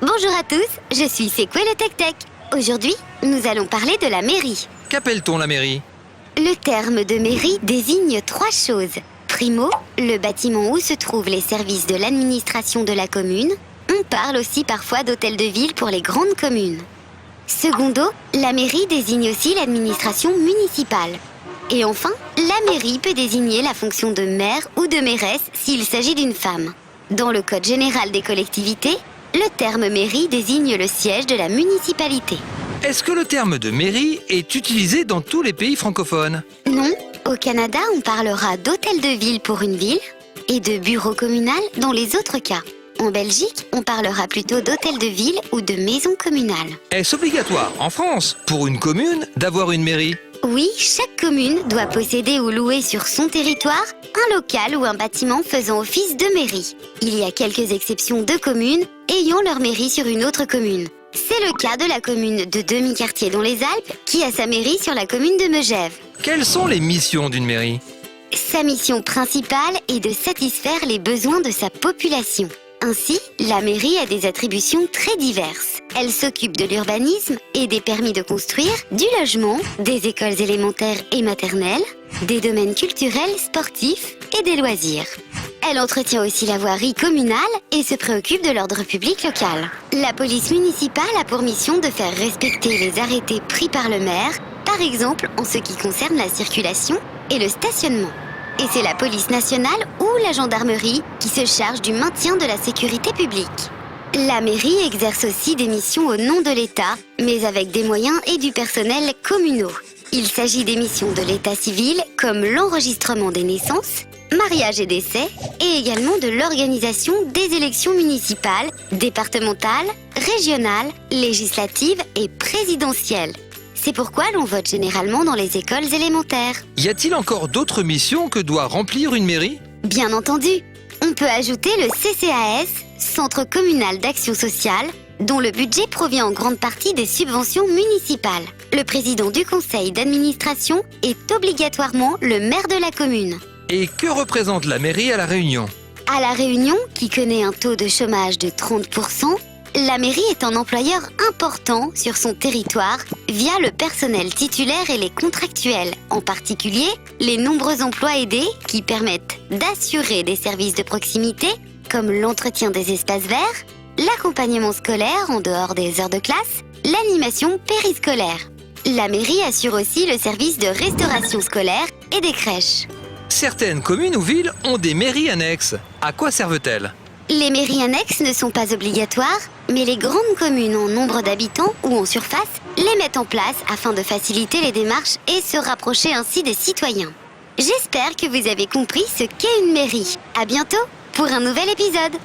Bonjour à tous, je suis Secoué le Tec-Tec. Aujourd'hui, nous allons parler de la mairie. Qu'appelle-t-on la mairie? Le terme de mairie désigne 3 choses. Primo, le bâtiment où se trouvent les services de l'administration de la commune. On parle aussi parfois d'hôtel de ville pour les grandes communes. Secondo, la mairie désigne aussi l'administration municipale. Et enfin, la mairie peut désigner la fonction de maire ou de mairesse s'il s'agit d'une femme. Dans le Code général des collectivités, le terme mairie désigne le siège de la municipalité. Est-ce que le terme de mairie est utilisé dans tous les pays francophones? Non, au Canada, on parlera d'hôtel de ville pour une ville et de bureau communal dans les autres cas. En Belgique, on parlera plutôt d'hôtel de ville ou de maison communale. Est-ce obligatoire en France, pour une commune, d'avoir une mairie? Oui, chaque commune doit posséder ou louer sur son territoire un local ou un bâtiment faisant office de mairie. Il y a quelques exceptions de communes ayant leur mairie sur une autre commune. C'est le cas de la commune de Demi-Quartier dans les Alpes qui a sa mairie sur la commune de Megève. Quelles sont les missions d'une mairie? Sa mission principale est de satisfaire les besoins de sa population. Ainsi, la mairie a des attributions très diverses. Elle s'occupe de l'urbanisme et des permis de construire, du logement, des écoles élémentaires et maternelles, des domaines culturels, sportifs et des loisirs. Elle entretient aussi la voirie communale et se préoccupe de l'ordre public local. La police municipale a pour mission de faire respecter les arrêtés pris par le maire, par exemple en ce qui concerne la circulation et le stationnement. Et c'est la police nationale ou la gendarmerie qui se charge du maintien de la sécurité publique. La mairie exerce aussi des missions au nom de l'État, mais avec des moyens et du personnel communaux. Il s'agit des missions de l'État civil, comme l'enregistrement des naissances, mariage et décès, et également de l'organisation des élections municipales, départementales, régionales, législatives et présidentielles. C'est pourquoi l'on vote généralement dans les écoles élémentaires. Y a-t-il encore d'autres missions que doit remplir une mairie? Bien entendu, on peut ajouter le CCAS, Centre communal d'action sociale, dont le budget provient en grande partie des subventions municipales. Le président du conseil d'administration est obligatoirement le maire de la commune. Et que représente la mairie à La Réunion? À La Réunion, qui connaît un taux de chômage de 30%, la mairie est un employeur important sur son territoire via le personnel titulaire et les contractuels, en particulier les nombreux emplois aidés qui permettent d'assurer des services de proximité comme l'entretien des espaces verts, l'accompagnement scolaire en dehors des heures de classe, l'animation périscolaire. La mairie assure aussi le service de restauration scolaire et des crèches. Certaines communes ou villes ont des mairies annexes. À quoi servent-elles? Les mairies annexes ne sont pas obligatoires, mais les grandes communes en nombre d'habitants ou en surface les mettent en place afin de faciliter les démarches et se rapprocher ainsi des citoyens. J'espère que vous avez compris ce qu'est une mairie. À bientôt pour un nouvel épisode.